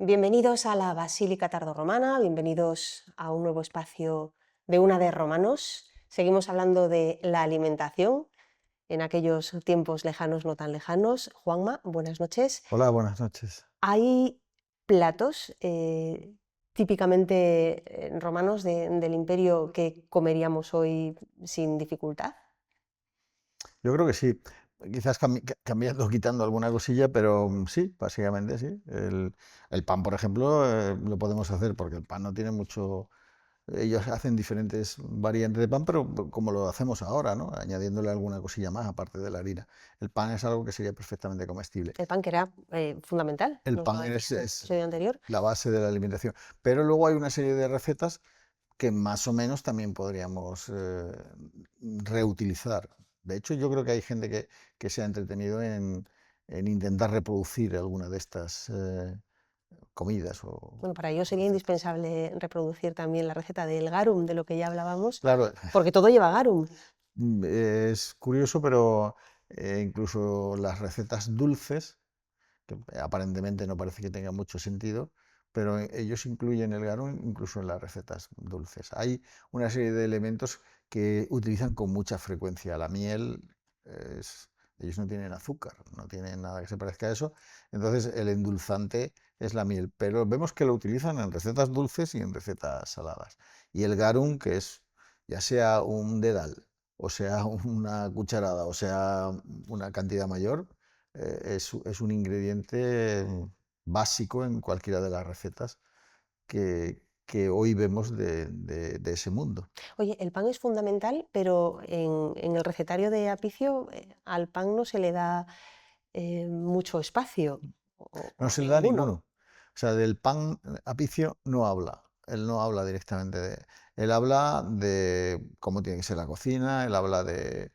Bienvenidos a la Basílica Tardorromana, bienvenidos a un nuevo espacio de Una de Romanos. Seguimos hablando de la alimentación en aquellos tiempos lejanos, no tan lejanos. Juanma, buenas noches. Hola, buenas noches. Hay platos típicamente romanos del imperio que comeríamos hoy sin dificultad. Yo creo que sí. Quizás cambiando, quitando alguna cosilla, pero sí, básicamente sí. El pan, por ejemplo, lo podemos hacer porque el pan no tiene mucho. Ellos hacen diferentes variantes de pan, pero como lo hacemos ahora, ¿no? Añadiéndole alguna cosilla más aparte de la harina. El pan es algo que sería perfectamente comestible. El pan que era fundamental, El nos lo pan decía en el es episodio anterior. la base de la alimentación. Pero luego hay una serie de recetas que más o menos también podríamos reutilizar. De hecho, yo creo que hay gente que se ha entretenido en intentar reproducir alguna de estas comidas o Bueno, para ello sería recetas. indispensable reproducir también la receta del garum, de lo que ya hablábamos, Claro, porque todo lleva garum. es curioso, pero incluso las recetas dulces, que aparentemente no parece que tenga mucho sentido, pero ellos incluyen el garum incluso en las recetas dulces. Hay una serie de elementos que utilizan con mucha frecuencia. La miel, ellos no tienen azúcar, no tienen nada que se parezca a eso, entonces el endulzante es la miel, pero vemos que lo utilizan en recetas dulces y en recetas saladas. Y el garum, que es ya sea un dedal, o sea una cucharada, o sea una cantidad mayor, es un ingrediente básico en cualquiera de las recetas que hoy vemos de ese mundo. Oye, el pan es fundamental, pero en el recetario de Apicio al pan no se le da mucho espacio, No o se le da ninguno. ninguno. O sea, del pan Apicio no habla. Él no habla directamente de. Él habla de cómo tiene que ser la cocina, él habla de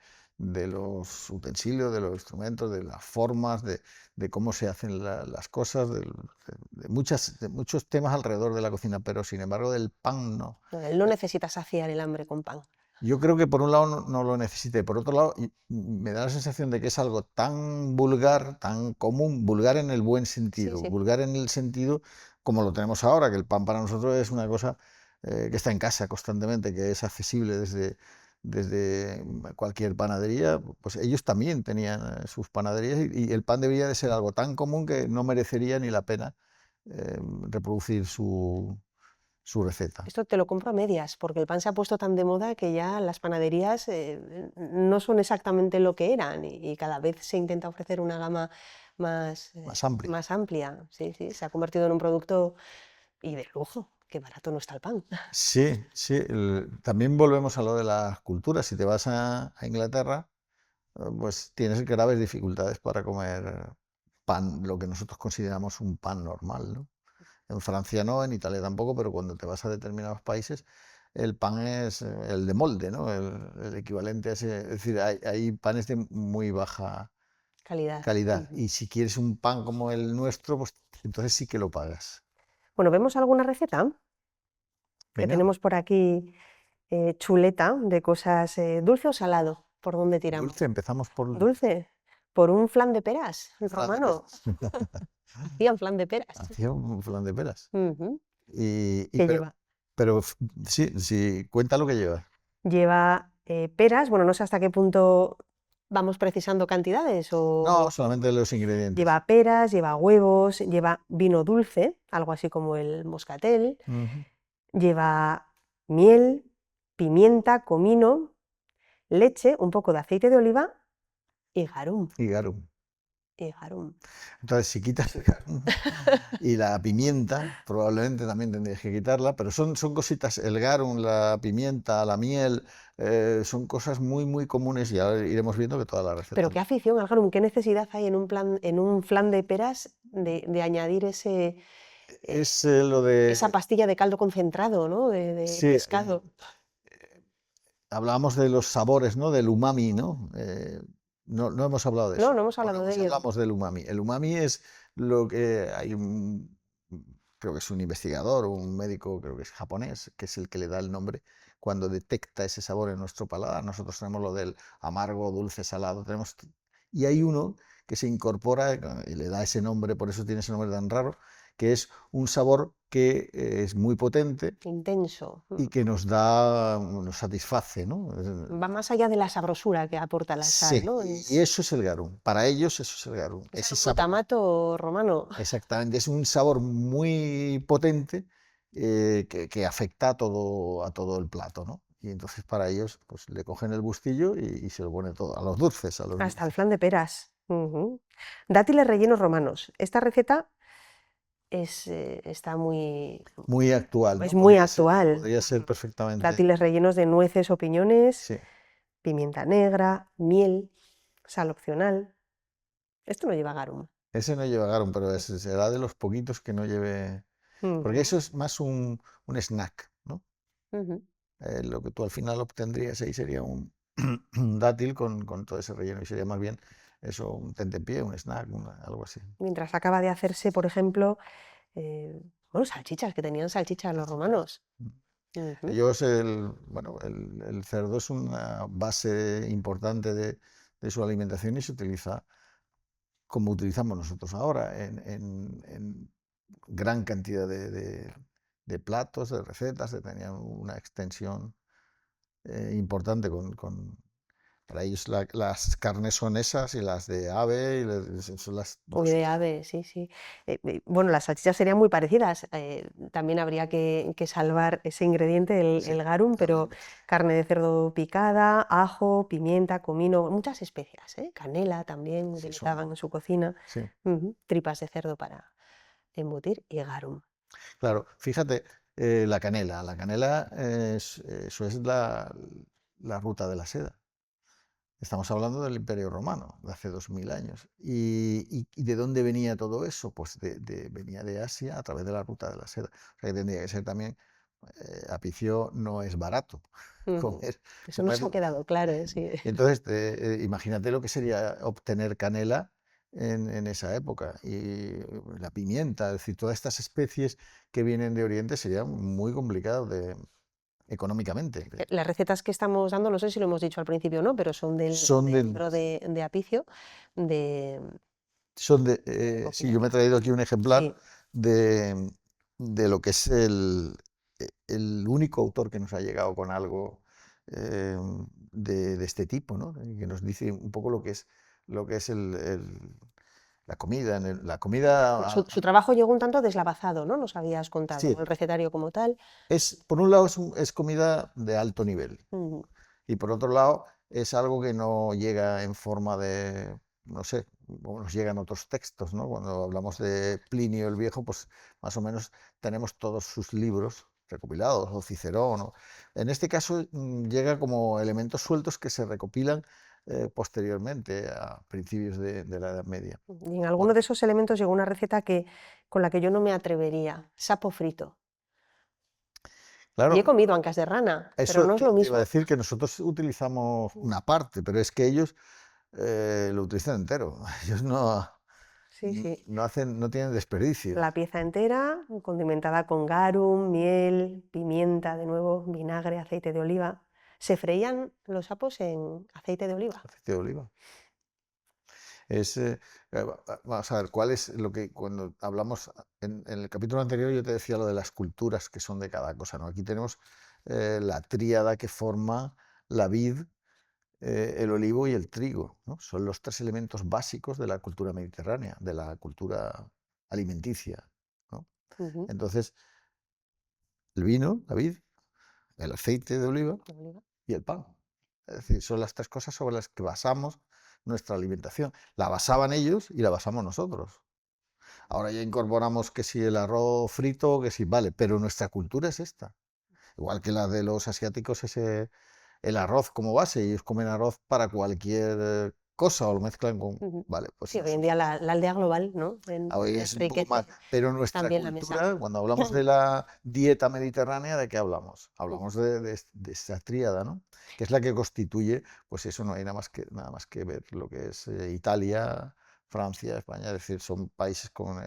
los utensilios, de los instrumentos, de las formas, de cómo se hacen las cosas, de muchos temas alrededor de la cocina, pero sin embargo del pan no. No, él no necesita saciar el hambre con pan. Yo creo que por un lado no lo necesite, por otro lado me da la sensación de que es algo tan vulgar, tan común, vulgar en el buen Sí, sentido, sí. vulgar en el sentido como lo tenemos ahora, que el pan para nosotros es una cosa que está en casa constantemente, que es accesible desde cualquier panadería. Pues ellos también tenían sus panaderías y el pan debería de ser algo tan común que no merecería ni la pena reproducir su receta. Esto te lo compro a medias, porque el pan se ha puesto tan de moda que ya las panaderías no son exactamente lo que eran y cada vez se intenta ofrecer una gama más, Más amplia. más amplia. Sí, sí, se ha convertido en un producto y de lujo, que barato no está el pan. Sí, sí. También volvemos a lo de las culturas. Si te vas a Inglaterra, pues tienes graves dificultades para comer pan, lo que nosotros consideramos un pan normal, ¿no? En Francia no, en Italia tampoco, pero cuando te vas a determinados países, el pan es el de molde, ¿no? El equivalente a ese. Es decir, hay panes de muy baja Calidad. calidad. Ujú. Y si quieres un pan como el nuestro, pues entonces sí que lo pagas. Bueno, ¿vemos alguna receta? Que Venga, tenemos por aquí chuleta de cosas dulce o salado. ¿Por dónde tiramos? dulce, empezamos por el Dulce. Por un flan de peras, el flan de romano. peras. Hacían flan de peras. Hacía un flan de peras. Ujú. Y Que lleva. pero sí, sí, cuenta lo que lleva. Lleva peras, bueno, no sé hasta qué punto vamos precisando cantidades, No, o solamente los ingredientes. lleva peras, lleva huevos, lleva vino dulce, algo así como el moscatel, Ujú. lleva miel, pimienta, comino, leche, un poco de aceite de oliva y garum. Y garum. Y garum. Entonces, si quitas el garum y la pimienta, probablemente también tendrías que quitarla, pero son cositas, el garum, la pimienta, la miel, son cosas muy, muy comunes y ahora iremos viendo que todas las Pero recetas. qué afición al garum, qué necesidad hay en un flan de peras de añadir Es lo esa de, pastilla de caldo concentrado, ¿no? De sí, pescado. hablábamos de los sabores, ¿no? Del umami, ¿no? No hemos hablado de No, eso. no hemos ¿Por hablado qué de si ello. hablamos del umami? El umami es lo que hay creo que es un investigador o un médico, creo que es japonés, que es el que le da el nombre cuando detecta ese sabor en nuestro paladar. Nosotros tenemos lo del amargo, dulce, salado, y hay uno que se incorpora y le da ese nombre, por eso tiene ese nombre tan raro, que es un sabor que es muy potente Intenso. y que nos satisface, ¿no? Va más allá de la sabrosura que aporta la sal, Sí, ¿no? y eso es el garum. Para ellos eso es el garum. Es Ese el sabor, glutamato romano. exactamente, es un sabor muy potente que afecta a todo el plato, ¿no? Y entonces para ellos pues le cogen el bustillo y se lo pone todo, a los dulces, a los Hasta el dulces. flan de peras. Ujú. Dátiles rellenos romanos. Esta receta está Muy actual, es ¿no? muy actual. Podría ser Ujú. perfectamente, Dátiles rellenos de nueces o piñones, sí. pimienta negra, miel, sal opcional. Esto no lleva garum. Ese no lleva garum, pero será de los poquitos que no lleve, porque Ujú, eso es más un snack, ¿no? ujú. Lo que tú al final obtendrías ahí sería un, un dátil con todo ese relleno y sería más bien eso, un tentempié, un snack, algo así. Mientras acaba de hacerse, por ejemplo, eh, bueno, salchichas, que tenían salchichas los Salchichas. romanos. Ujú. Ellos, bueno, el cerdo es una base importante de su alimentación y se utiliza como utilizamos nosotros ahora en gran cantidad de platos, de recetas, tenían una extensión importante para ellos las carnes son esas y las de ave, son las Uy, dos. de ave, sí, sí. Bueno, las salchichas serían muy parecidas. También habría que salvar ese ingrediente, Sí, el garum, pero totalmente. carne de cerdo picada, ajo, pimienta, comino, muchas especias, ¿eh? Canela también Sí, utilizaban en su cocina. sí. Ujú. Tripas de cerdo para embutir y garum. Claro, fíjate, la canela eso es la ruta de la seda. Estamos hablando del Imperio Romano, de hace 2000 años. ¿Y de dónde venía todo eso? Pues venía de Asia a través de la ruta de la seda. O sea que tendría que ser también, apicio no es barato Ujú. comer, Eso nos ha comerlo. quedado claro, sí. Entonces, imagínate lo que sería obtener canela en esa época. Y la pimienta, es decir, todas estas especies que vienen de Oriente sería muy complicado económicamente. Las recetas que estamos dando, no sé si lo hemos dicho al principio o no, pero son Son del del, libro de Apicio, de, de sí, cocina yo me he vieja. traído aquí un ejemplar Sí. de, de lo que es el único autor que nos ha llegado con algo eh, de este tipo, ¿no? Que nos dice un poco lo que es la comida. La comida, Su trabajo llegó un tanto deslavazado, ¿no? Nos habías contado, sí, el recetario como tal. por un lado es comida de alto nivel Ujú, y por otro lado es algo que no llega en forma de, no sé, como nos llegan otros textos, ¿no? Cuando hablamos de Plinio el Viejo, pues más o menos tenemos todos sus libros recopilados, o Cicerón. En este caso llega como elementos sueltos que se recopilan posteriormente, a principios de la Edad Media. y en alguno Bueno, de esos elementos llegó una receta con la que yo no me atrevería, sapo frito. Y he claro, comido ancas de rana, pero eso no es lo te iba a mismo. decir que nosotros utilizamos una parte, pero es que ellos lo utilizan entero. Ellos Sí, sí. no tienen desperdicio. La pieza entera, condimentada con garum, miel, pimienta, de nuevo, vinagre, aceite de oliva. Se freían los sapos en aceite de oliva. Aceite de oliva. Es, vamos a ver, ¿cuál es lo que cuando hablamos en el capítulo anterior yo te decía lo de las culturas que son de cada cosa, ¿no? Aquí tenemos la tríada que forma la vid, el olivo y el trigo, ¿no? Son los tres elementos básicos de la cultura mediterránea, de la cultura alimenticia, ¿no? Ujú, Entonces, el vino, la vid, el aceite de oliva de oliva. y el pan. Es decir, son las tres cosas sobre las que basamos nuestra alimentación. La basaban ellos y la basamos nosotros. Ahora ya incorporamos que si el arroz frito, que si vale, pero nuestra cultura es esta. Igual que la de los asiáticos es el arroz como base, ellos comen arroz para cualquier cosa o lo mezclan con... Ujú. Vale, pues Sí, hoy en día nosotros. la aldea global, ¿no? Hoy es un poco más, Enriquece pero nuestra también la mesa. cultura, cuando hablamos de la dieta mediterránea, ¿de qué hablamos? Hablamos de esa tríada, ¿no? Que es la que constituye, pues eso no hay nada más que ver lo que es Italia, Francia, España, es decir, son países con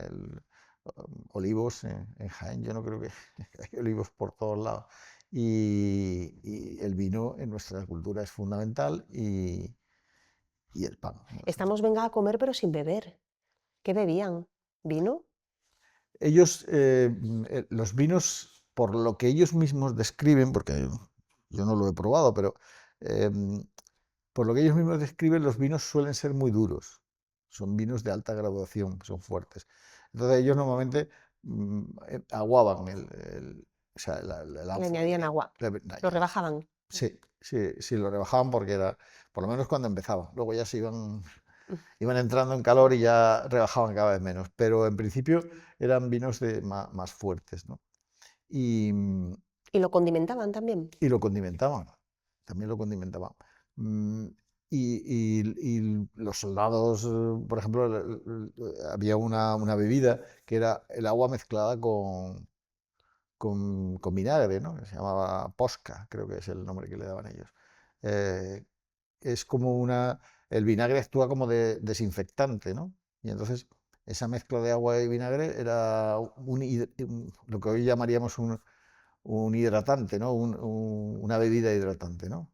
olivos en Jaén, yo no creo que hay olivos por todos lados. Y el vino en nuestra cultura es fundamental y el pan. Estamos venga a comer pero sin beber. ¿Qué bebían? ¿Vino? ellos, los vinos, por lo que ellos mismos describen, porque yo no lo he probado, pero em, por lo que ellos mismos describen, los vinos suelen ser muy duros. Son vinos de alta graduación, son fuertes. Entonces ellos normalmente aguaban o sea, el Le ánfora de añadían vino. agua, lo rebajaban. Sí, sí, sí, lo rebajaban porque era, por lo menos cuando empezaban. Luego ya se iban entrando en calor y ya rebajaban cada vez menos. Pero en principio eran vinos más fuertes, ¿no? Y, Y lo condimentaban también. y lo condimentaban, también lo condimentaban. Mm, y los soldados, por ejemplo, había una bebida que era el agua mezclada con vinagre, ¿no? Que se llamaba posca, creo que es el nombre que le daban ellos. Eh, es como el vinagre actúa como desinfectante, ¿no? Y entonces esa mezcla de agua y vinagre era lo que hoy llamaríamos un hidratante, ¿no? Una bebida hidratante, ¿no?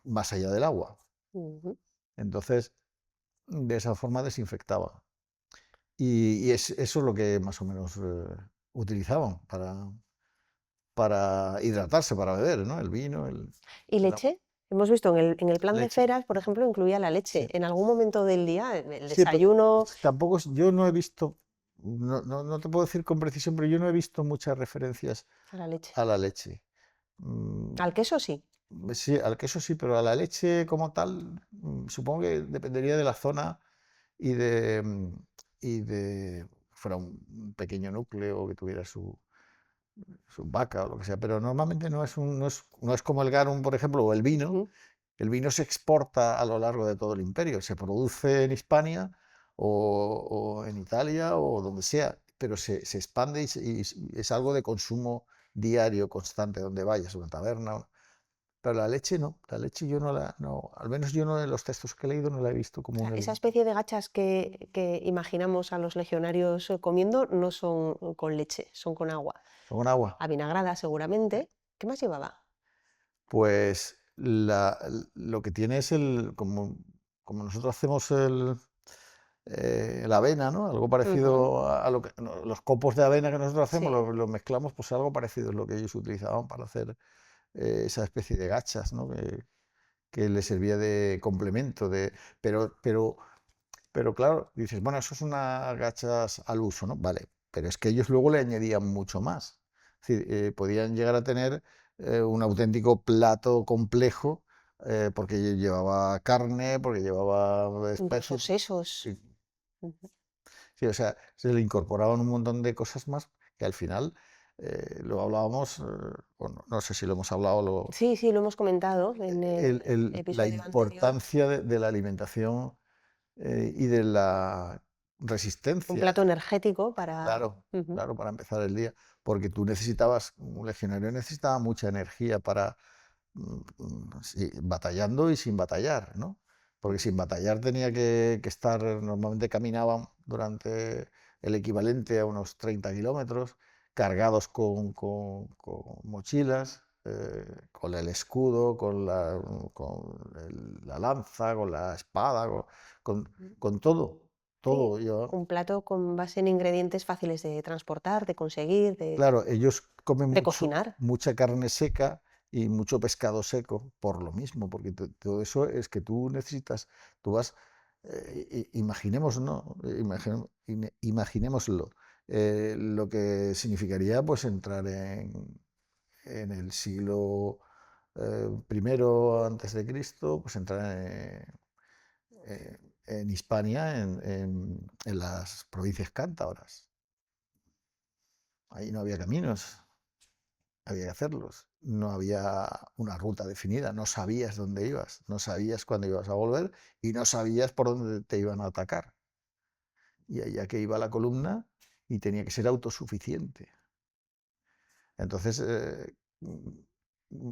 Más allá del agua. Ujú. Entonces, de esa forma desinfectaba. Eso es lo que más o menos utilizaban para hidratarse, para beber, ¿no? El vino, ¿Y el agua. leche? Hemos visto en el plan de Leche. Feras, por ejemplo, incluía la leche. Sí. En algún momento del día, el Sí, pero desayuno tampoco, yo no he visto, no te puedo decir con precisión, pero yo no he visto muchas referencias a la leche. a la leche. Mm, Al queso sí. Sí, al queso sí, pero a la leche como tal, supongo que dependería de la zona y de fuera un pequeño núcleo que tuviera su vaca o lo que sea, pero normalmente no es como el garum, por ejemplo, o el vino. Ujú. El vino se exporta a lo largo de todo el imperio, se produce en Hispania o en Italia o donde sea, pero se expande y es algo de consumo diario, constante, donde vayas, a una taberna. Pero la leche no, la leche yo no, al menos yo no en los textos que he leído no la he visto O como un sea, esa elemento. especie de gachas que imaginamos a los legionarios comiendo no son con leche, son con agua. Con agua. Avinagrada seguramente. ¿Qué más llevaba? Pues lo que tiene es como nosotros hacemos la avena, ¿no? Algo Ujú. parecido a lo que no, los copos de avena que nosotros hacemos, Sí. los mezclamos, pues algo parecido es lo que ellos utilizaban para hacer esa especie de gachas, ¿no? Que les servía de complemento, pero claro, dices, bueno, eso es una gachas al uso, ¿no? Vale, pero es que ellos luego le añadían mucho más. Es decir, podían llegar a tener un auténtico plato complejo porque llevaba carne, porque llevaba Incluso especies. sesos. Sí, Ujú. sí, o sea, se le incorporaban un montón de cosas más que al final lo hablábamos, o no sé si lo hemos hablado, Sí, sí, lo hemos comentado en el la episodio anterior. importancia de la alimentación y de la Un resistencia. plato energético para... Claro, Ujú. claro, para empezar el día, porque un legionario necesitaba mucha energía para sí, batallando y sin batallar, ¿no? Porque sin batallar tenía que estar, normalmente caminaban durante el equivalente a unos 30 kilómetros, cargados con mochilas, con el escudo, con la lanza, con la espada, con, con todo, Sí, todo. un plato con base en ingredientes fáciles de transportar, de conseguir, Claro, ellos comen de cocinar. mucha carne seca y mucho pescado seco por lo mismo, porque todo eso es que tú necesitas, tú vas, imaginemos, ¿no? Imaginémoslo, lo que significaría pues entrar en el siglo primero antes de Cristo, pues entrar en Hispania, en las provincias cántabras. Ahí no había caminos. Había que hacerlos. No había una ruta definida, no sabías dónde ibas, no sabías cuándo ibas a volver y no sabías por dónde te iban a atacar. Y allá que iba la columna y tenía que ser autosuficiente. Entonces,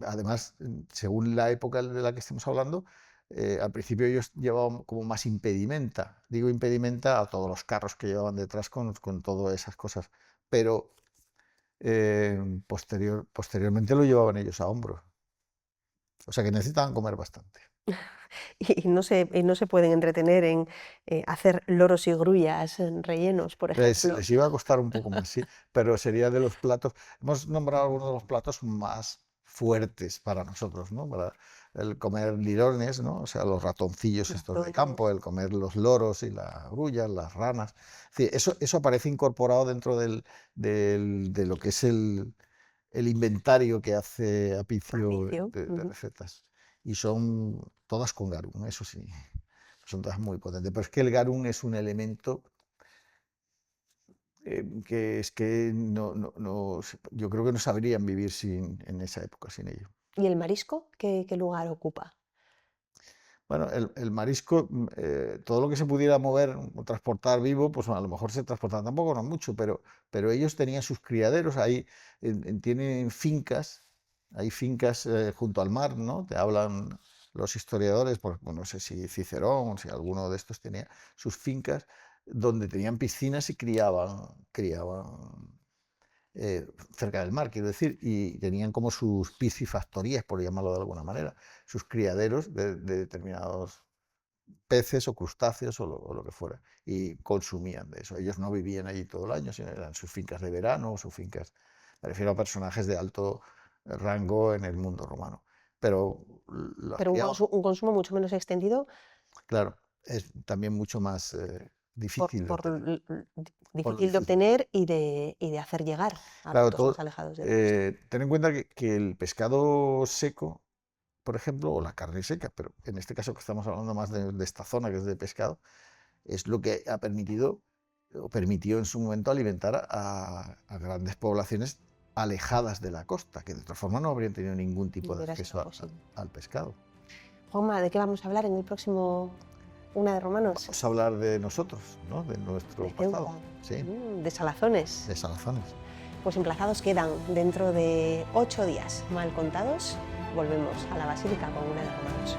además, según la época de la que estemos hablando, al principio ellos llevaban como más impedimenta. Digo impedimenta a todos los carros que llevaban detrás con todas esas cosas. Pero posteriormente lo llevaban ellos a hombros. O sea que necesitaban comer bastante. Y no se pueden entretener en hacer loros y grullas rellenos, por ejemplo. Les iba a costar un poco más, sí, pero sería de los platos. Hemos nombrado algunos de los platos más fuertes para nosotros, ¿no? Para el comer lirones, ¿no? O sea, los ratoncillos estos de campo, Ratones. el comer los loros y las grullas, las ranas. Sí, eso aparece incorporado dentro de lo que es el inventario que hace Apicio Propicio. de Ujú. recetas. Y son todas con garum, eso sí, son todas muy potentes. Pero es que el garum es un elemento que es que yo creo que no sabrían vivir en esa época sin ello. ¿Y el marisco qué lugar ocupa? Bueno, el marisco, todo lo que se pudiera mover o transportar vivo, pues a lo mejor se transportaba, tampoco no mucho, pero ellos tenían sus criaderos, ahí tienen fincas, hay fincas junto al mar, ¿no? Te hablan los historiadores, pues, bueno, no sé si Cicerón o si alguno de estos tenía sus fincas donde tenían piscinas y criaban cerca del mar, quiero decir, y tenían como sus piscifactorías, por llamarlo de alguna manera, sus criaderos de determinados peces o crustáceos o lo que fuera, y consumían de eso. Ellos no vivían allí todo el año, sino eran sus fincas de verano o sus fincas, me refiero a personajes de alto rango en el mundo romano. Pero los Pero un criados, un consumo mucho menos extendido claro, es también mucho más por difícil de por obtener, por lo difícil de difícil. obtener y de hacer llegar a Claro, puntos más alejados de la costa. ten en cuenta que el pescado seco, por ejemplo, o la carne seca, pero en este caso que estamos hablando más de esta zona que es de pescado, es lo que ha permitido o permitió en su momento alimentar a grandes poblaciones alejadas de la costa, que de otra forma no habrían tenido ningún tipo No de hubiera sido acceso posible. al pescado. Juanma, ¿de qué vamos a hablar en el próximo Una de Romanos? Vamos a hablar de nosotros, ¿no? De nuestro De pasado, Ceuta, sí, de Salazones. de Salazones. Pues emplazados quedan dentro de 8 días, mal contados. Volvemos a la Basílica con Una de Romanos.